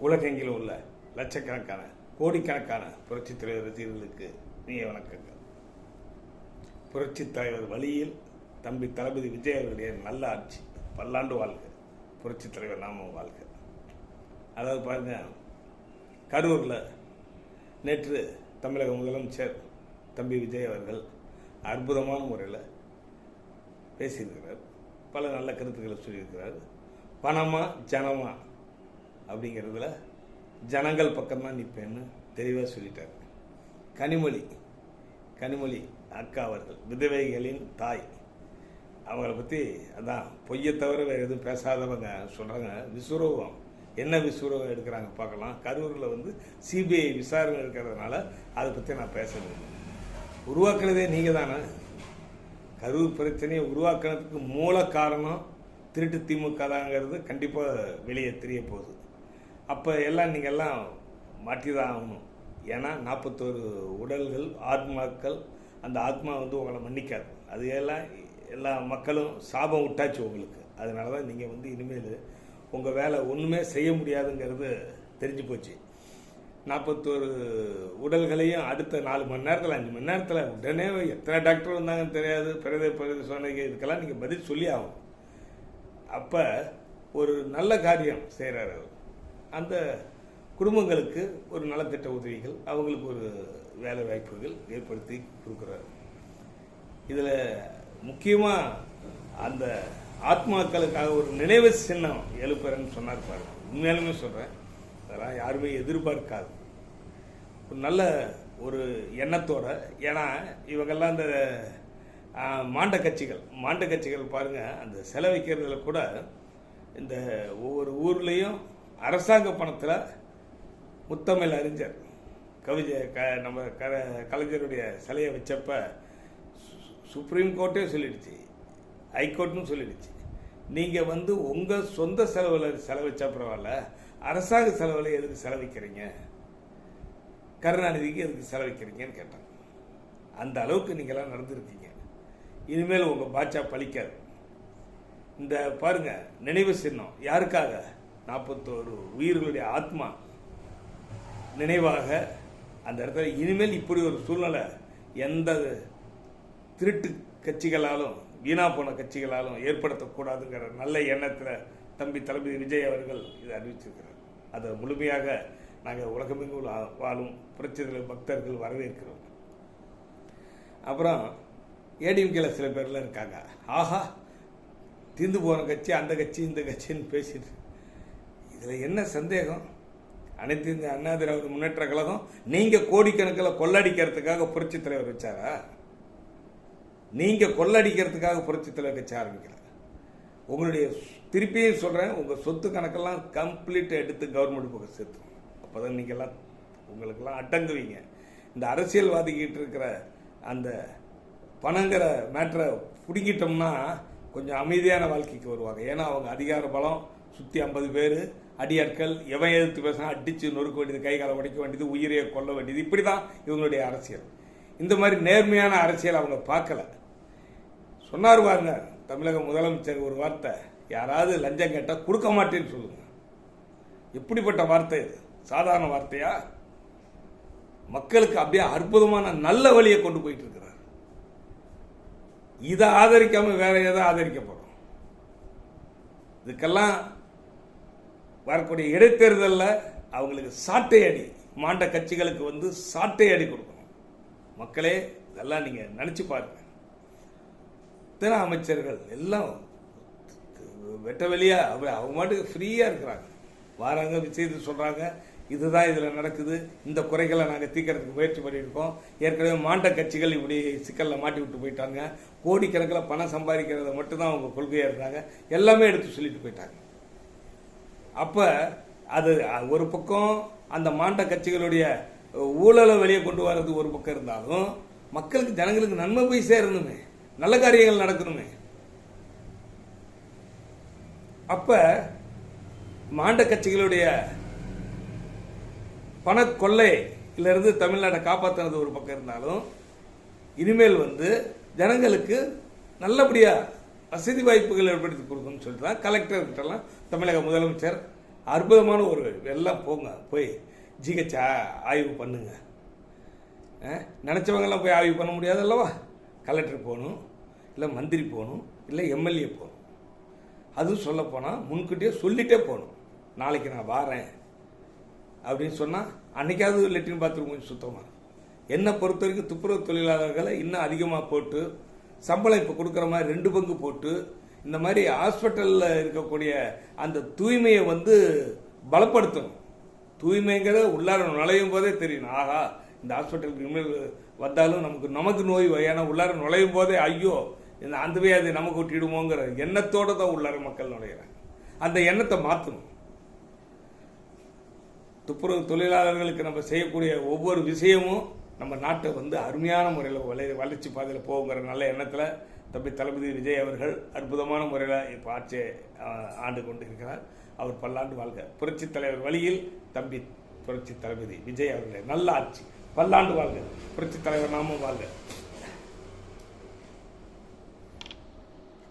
உலகெங்கிலும் உள்ள லட்சக்கணக்கான கோடிக்கணக்கான புரட்சித் தலைவர் ரசிகர்களுக்கு நீங்க வணக்கங்கள். புரட்சித் தலைவர் வழியில் தம்பி தளபதி விஜய் அவருடைய நல்ல ஆட்சி பல்லாண்டு வாழ்க, புரட்சித் தலைவர் நாமம் வாழ்க. அதாவது பாருங்க, கரூரில் நேற்று தமிழக முதலமைச்சர் தம்பி விஜய் அவர்கள் அற்புதமான முறையில் பேசியிருக்கிறார். பல நல்ல கருத்துக்களை சொல்லியிருக்கிறார். பணமா ஜனமா அப்படிங்கிறதுல ஜனங்கள் பக்கம்தான் நிற்பேன்னு தெளிவாக சொல்லிட்டார். கனிமொழி அக்கா அவர்கள் விதவைகளின் தாய், அவங்கள பற்றி அதான் பொய்யை தவிர வேறு எதுவும் பேசாதவங்க சொல்கிறாங்க. விஸ்வரூபம் என்ன விஸ்வரூபம் எடுக்கிறாங்க பார்க்கலாம். கரூரில் சிபிஐ விசாரணை இருக்கிறதுனால அதை பற்றி நான் பேசணும். உருவாக்குறதே நீங்கள் தானே. கரூர் பிரச்சனையை உருவாக்குறதுக்கு மூல காரணம் திருட்டு திமுக தாங்கிறது கண்டிப்பாக வெளியே தெரிய போகுது. அப்போ எல்லாம் நீங்கள் எல்லாம் மாற்றி தான் ஆகணும். ஏன்னா 41 உடல்கள் ஆத்மாக்கள், அந்த ஆத்மா உங்களை மன்னிக்காது. அது எல்லாம் எல்லா மக்களும் சாபம் விட்டாச்சு உங்களுக்கு. அதனால தான் நீங்கள் இனிமேல் உங்கள் வேலை ஒன்றுமே செய்ய முடியாதுங்கிறது தெரிஞ்சு போச்சு. 41 உடல்களையும் அடுத்த 4 மணி நேரத்தில் 5 மணி நேரத்தில் உடனே எத்தனை டாக்டர் வந்தாங்கன்னு தெரியாது. பிரதேச சொன்னீங்க, இதுக்கெல்லாம் நீங்கள் பதில் சொல்லி ஆகும். அப்போ ஒரு நல்ல காரியம் செய்கிறார் அவர். அந்த குடும்பங்களுக்கு ஒரு நலத்திட்ட உதவிகள், அவங்களுக்கு ஒரு வேலை வாய்ப்புகள் ஏற்படுத்தி கொடுக்குறாரு. இதில் முக்கியமாக அந்த ஆத்மாக்களுக்காக ஒரு நினைவு சின்னம் எழுப்புறேன்னு சொன்னார் பாருங்க. உண்மையாலுமே சொல்கிறேன், அதெல்லாம் யாருமே எதிர்பார்க்காது. ஒரு நல்ல ஒரு எண்ணத்தோட, ஏன்னா இவங்கெல்லாம் அந்த மாண்ட கட்சிகள் பாருங்கள், அந்த செலவைக்கிறதுல கூட இந்த ஒவ்வொரு ஊர்லேயும் அரசாங்க பணத்தில் முத்தமிழ் அறிஞர் நம்ம கலைஞருடைய சிலையை வச்சப்ப சுப்ரீம் கோர்ட்டே சொல்லிடுச்சு, ஹைகோர்ட்னு சொல்லிடுச்சு, நீங்கள் உங்கள் சொந்த செலவில் செலவச்சா பரவாயில்ல, அரசாங்க செலவில் எதுக்கு செலவிக்கிறீங்க, கருணாநிதிக்கு எதுக்கு செலவிக்கிறீங்கன்னு கேட்டாங்க. அந்த அளவுக்கு நீங்கள்லாம் நடந்துருக்கீங்க. இனிமேல் உங்கள் பாட்சா பழிக்காது. இந்த பாருங்க, நினைவு சின்னம் யாருக்காக? 41 உயிர்களுடைய ஆத்மா நினைவாக அந்த இடத்துல. இனிமேல் இப்படி ஒரு சூழ்நிலை எந்த திருட்டு கட்சிகளாலும் வீணா போன கட்சிகளாலும் ஏற்படுத்தக்கூடாதுங்கிற நல்ல எண்ணத்தில் தம்பி தளபதி விஜய் அவர்கள் இதை அறிவிச்சிருக்கிறார். அதை முழுமையாக நாங்கள் உலகமெங்கும் வாழும் புரட்சித் பக்தர்கள் வரவேற்கிறோம். அப்புறம் ஏடிஎம்கேல சில பேர்லாம் இருக்காங்க, ஆஹா தீர்ந்து போன கட்சி அந்த கட்சி இந்த கட்சின்னு பேசிட்டு. இதில் என்ன சந்தேகம்? அனைத்து இந்த அண்ணா திராவிட முன்னேற்ற கழகம் நீங்கள் கோடிக்கணக்கில் கொள்ளடிக்கிறதுக்காக புரட்சித் தலைவர் வச்சாரா? நீங்கள் கொள்ளடிக்கிறதுக்காக புரட்சித் தலைவர் கட்சி ஆரம்பிக்கல. உங்களுடைய திருப்பியும் சொல்கிறேன், உங்கள் சொத்து கணக்கெல்லாம் கம்ப்ளீட் எடுத்து கவர்மெண்ட் பக்கம் சேர்த்து, அப்போ தான் நீங்கள்லாம் உங்களுக்கெல்லாம் அடங்குவீங்க. இந்த அரசியல்வாதிக்கிட்டு இருக்கிற அந்த பணங்கிற மேட்டரை பிடிக்கிட்டோம்னா கொஞ்சம் அமைதியான வாழ்க்கைக்கு வருவாங்க. ஏன்னா அவங்க அதிகார பலம், சுற்றி 50 பேர் அடியாட்கள், எவன் எதிர்த்து பேசினா அடித்து நொறுக்க வேண்டியது, கை காலை உடைக்க வேண்டியது, உயிரையை கொல்ல வேண்டியது, இப்படி தான் இவங்களுடைய அரசியல். இந்த மாதிரி நேர்மையான அரசியல் அவங்க பார்க்கல. சொன்னார் பாருங்க தமிழக முதலமைச்சர் ஒரு வார்த்தை, யாராவது லஞ்சம் கேட்டால் கொடுக்க மாட்டேன்னு சொல்லுங்க. எப்படிப்பட்ட வார்த்தை இது? சாதாரண வார்த்தையா? மக்களுக்கு அப்படியே அற்புதமான நல்ல வழியை கொண்டு போயிட்டு இருக்கிறார். இதை ஆதரிக்காம வேற எதை ஆதரிக்க போறோம்? இதுக்கெல்லாம் வரக்கூடிய இடைத்தேர்தலில் அவங்களுக்கு சாட்டை அடி, மாண்ட கட்சிகளுக்கு சாட்டை அடி கொடுக்கணும். மக்களே, இதெல்லாம் நீங்க நினைச்சு பாருங்க. இத்தனை அமைச்சர்கள் எல்லாம் வெட்ட வெளியா அவங்க மாட்டுக்கு ஃப்ரீயா இருக்கிறாங்க. வாராங்க, விஷயத்தை சொல்றாங்க, இதுதான் இதில் நடக்குது, இந்த குறைகளை நாங்கள் தீர்க்கறதுக்கு முயற்சி பண்ணியிருக்கோம். ஏற்கனவே மாண்ட கட்சிகள் இப்படி சிக்கலில் மாட்டி விட்டு போயிட்டாங்க. கோடிக்கணக்கில் பணம் சம்பாதிக்கிறத மட்டும்தான் அவங்க கொள்கையாக இருந்தாங்க. எல்லாமே எடுத்து சொல்லிட்டு போயிட்டாங்க. அப்போ அது ஒரு பக்கம் அந்த மாண்ட கட்சிகளுடைய ஊழலை வெளியே கொண்டு வர்றது ஒரு பக்கம் இருந்தாலும், மக்களுக்கு ஜனங்களுக்கு நன்மை போய் சேரணுமே, நல்ல காரியங்கள் நடக்கணுமே. அப்ப மாண்ட கட்சிகளுடைய பண கொள்ளையிலிருந்து தமிழ்நாட்டை காப்பாற்றினது ஒரு பக்கம் இருந்தாலும், இனிமேல் ஜனங்களுக்கு நல்லபடியா வசதி வாய்ப்புகள் ஏற்படுத்தி கொடுக்கணும்னு சொல்லிட்டு தான் கலெக்டர்கிட்டலாம் தமிழக முதலமைச்சர் அற்புதமான ஒரு எல்லாம் போங்க, போய் ஜிஹெச் ஆய்வு பண்ணுங்க. நினச்சவங்கெல்லாம் போய் ஆய்வு பண்ண முடியாது அல்லவா? கலெக்டர் போகணும், இல்லை மந்திரி போகணும், இல்லை எம்எல்ஏ போகணும். அதுவும் சொல்லப்போனால் முன்கூட்டியே சொல்லிட்டே போகணும். நாளைக்கு நான் வாரேன் அப்படின்னு சொன்னால் அன்றைக்காவது லெட்டின் பாத்ரூம் கொஞ்சம் சுத்தமாக. என்னை பொறுத்த வரைக்கும் துப்புரவு தொழிலாளர்களை இன்னும் அதிகமாக போட்டு சம்பளம் இப்போ கொடுக்குற மாதிரி 2 பங்கு போட்டு இந்த மாதிரி ஹாஸ்பிட்டலில் இருக்கக்கூடிய அந்த தூய்மையை பலப்படுத்தணும். தூய்மைங்கிறத உள்ளார நுழையும் போதே தெரியும். ஆகா, இந்த ஹாஸ்பிட்டலுக்கு இனிமேல் வந்தாலும் நமக்கு நோய் ஏன்னா உள்ளார நுழையும் போதே ஐயோ இந்த அந்த வியாதி நமக்கு ஒட்டிடுமோங்கிற எண்ணத்தோடு தான் உள்ளார மக்கள் நுழைகிறாங்க. அந்த எண்ணத்தை மாற்றணும். துப்புரவு தொழிலாளர்களுக்கு நம்ம செய்யக்கூடிய ஒவ்வொரு விஷயமும் நம்ம நாட்டை அருமையான முறையில் வளர்ச்சி பாதையில் போகுங்கிற நல்ல எண்ணத்தில் தம்பி தளபதி விஜய் அவர்கள் அற்புதமான முறையில் இப்போ ஆட்சியை ஆண்டு கொண்டு இருக்கிறார். அவர் பல்லாண்டு வாழ்க. புரட்சி தலைவர் வழியில் தம்பி புரட்சி தளபதி விஜய் அவர்களே நல்ல ஆட்சி, பல்லாண்டு வாழ்க. புரட்சி தலைவர் நாமும் வாழ்க.